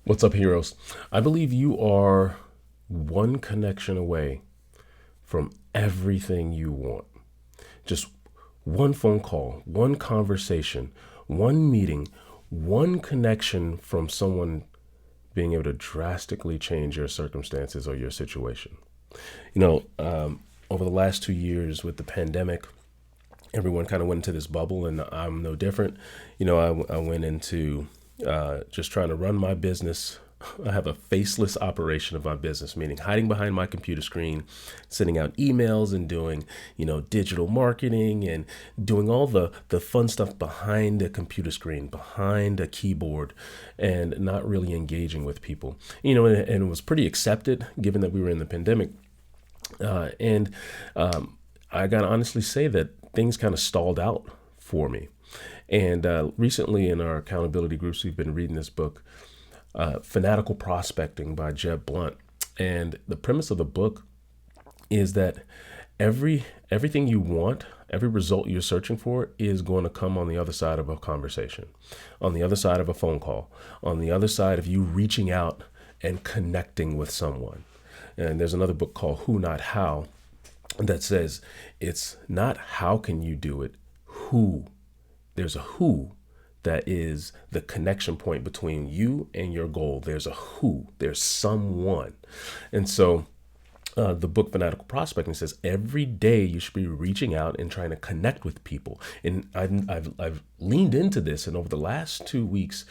What's up, heroes? I believe you are one connection away from everything you want. Just one phone call, one conversation, one meeting, one connection from someone being able to drastically change your circumstances or your situation. You know, over the last 2 years with the pandemic, everyone kind of went into this bubble, and I'm no different. I went into just trying to run my business. I have a faceless operation of my business, meaning hiding behind my computer screen, sending out emails and doing, digital marketing and doing all the fun stuff behind a computer screen, behind a keyboard, and not really engaging with people. And it was pretty accepted given that we were in the pandemic. And I gotta honestly say that things kind of stalled out for me. And recently in our accountability groups, we've been reading this book, Fanatical Prospecting by Jeb Blunt. And the premise of the book is that everything you want, every result you're searching for is going to come on the other side of a conversation, on the other side of a phone call, on the other side of you reaching out and connecting with someone. And there's another book called Who Not How that says it's not how can you do it, who. There's a who that is the connection point between you and your goal. There's a who, there's someone. And so the book Fanatical Prospecting says every day you should be reaching out and trying to connect with people. And I've leaned into this, and over the last 2 weeks,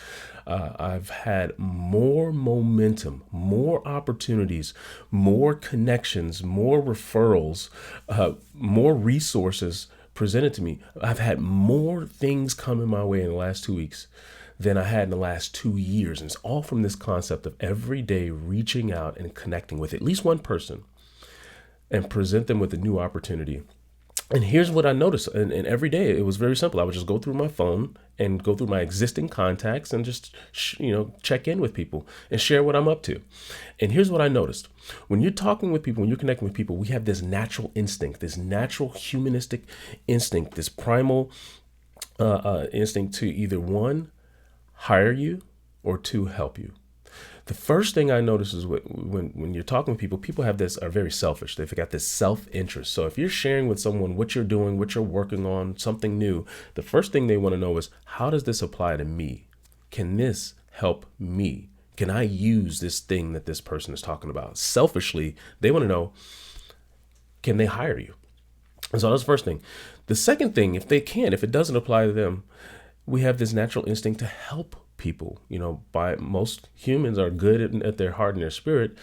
I've had more momentum, more opportunities, more connections, more referrals, more resources presented to me. I've had more things coming my way in the last 2 weeks than I had in the last 2 years. And it's all from this concept of every day reaching out and connecting with at least one person and present them with a new opportunity. And here's what I noticed. And every day it was very simple. I would just go through my phone and go through my existing contacts and just, check in with people and share what I'm up to. And here's what I noticed. When you're talking with people, when you're connecting with people, we have this natural instinct, this natural humanistic instinct, this primal instinct to either one, hire you, or two, help you. The first thing I notice is when you're talking to people, people are very selfish. They've got this self-interest. So if you're sharing with someone what you're doing, what you're working on, something new, the first thing they want to know is, how does this apply to me? Can this help me? Can I use this thing that this person is talking about? Selfishly, they want to know, can they hire you? And so that's the first thing. The second thing, if it doesn't apply to them, we have this natural instinct to help people. By most humans are good at their heart and their spirit.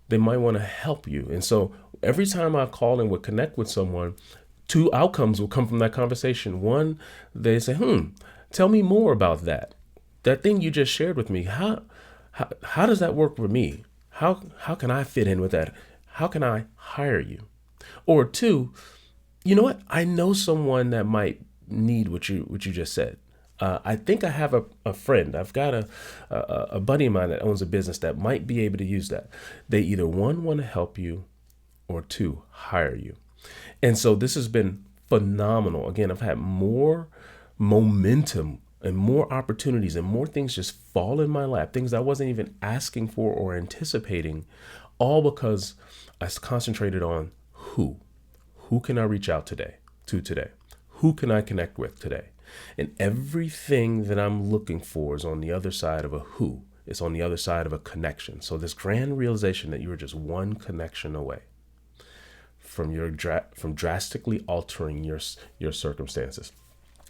They might want to help you. And so every time I call and would connect with someone, two outcomes will come from that conversation. One, they say, tell me more about that thing you just shared with me. How does that work for me? How can I fit in with that? How can I hire you? Or two, you know what? I know someone that might need what you just said. I think I have a friend. I've got a buddy of mine that owns a business that might be able to use that. They either one, want to help you, or two, hire you. And so this has been phenomenal. Again, I've had more momentum and more opportunities and more things just fall in my lap, things I wasn't even asking for or anticipating, all because I concentrated on who. Who can I reach out to today? Who can I connect with today? And everything that I'm looking for is on the other side of a who. It's on the other side of a connection. So this grand realization that you are just one connection away from drastically altering your circumstances.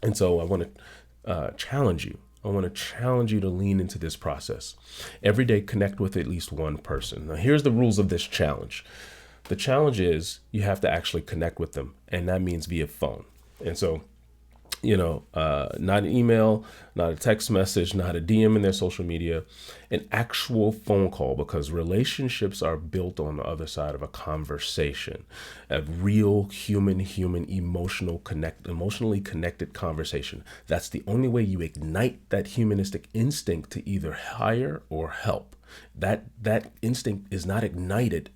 And so I want to challenge you. I want to challenge you to lean into this process. Every day, connect with at least one person. Now, here's the rules of this challenge. The challenge is you have to actually connect with them, and that means via phone. And so not an email, not a text message, not a DM in their social media, an actual phone call, because relationships are built on the other side of a conversation, a real human, emotionally connected conversation. That's the only way you ignite that humanistic instinct to either hire or help. That instinct is not ignited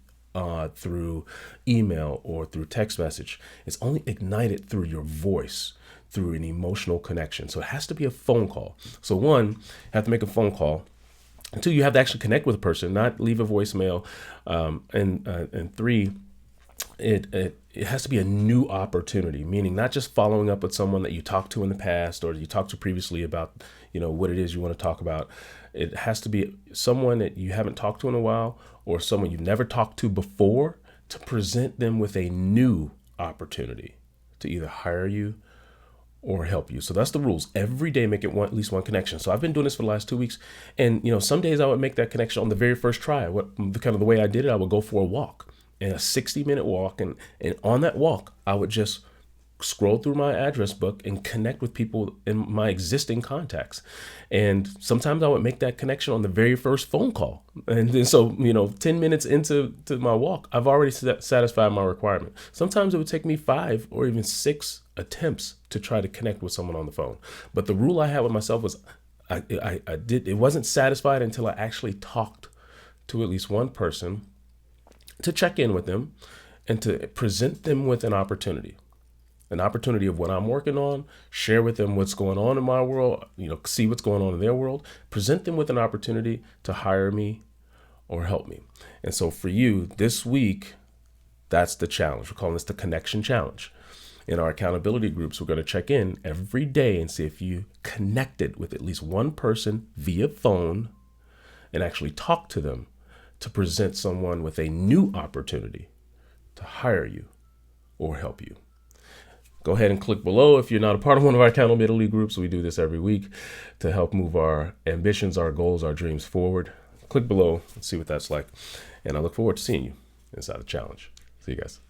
through email or through text message. It's only ignited through your voice, through an emotional connection. So it has to be a phone call. So one, you have to make a phone call. Two, you have to actually connect with a person, not leave a voicemail. And three, it has to be a new opportunity, meaning not just following up with someone that you talked to in the past or you talked to previously about, what it is you want to talk about. It has to be someone that you haven't talked to in a while or someone you've never talked to before, to present them with a new opportunity to either hire you or help you. So that's the rules. Every day, make it at least one connection. So I've been doing this for the last 2 weeks, and some days I would make that connection on the very first try. The way I did it, I would go for a walk, and a 60-minute walk, and on that walk, I would just scroll through my address book and connect with people in my existing contacts. And sometimes I would make that connection on the very first phone call. And then so, 10 minutes into my walk, I've already satisfied my requirement. Sometimes it would take me 5 or even 6 attempts to try to connect with someone on the phone. But the rule I had with myself was it wasn't satisfied until I actually talked to at least one person, to check in with them and to present them with an opportunity of what I'm working on, share with them what's going on in my world, see what's going on in their world, present them with an opportunity to hire me or help me. And so for you this week, that's the challenge. We're calling this the connection challenge. In our accountability groups, we're going to check in every day and see if you connected with at least one person via phone and actually talk to them to present someone with a new opportunity to hire you or help you. Go ahead and click below if you're not a part of one of our accountability groups. We do this every week to help move our ambitions, our goals, our dreams forward. Click below and see what that's like. And I look forward to seeing you inside the challenge. See you guys.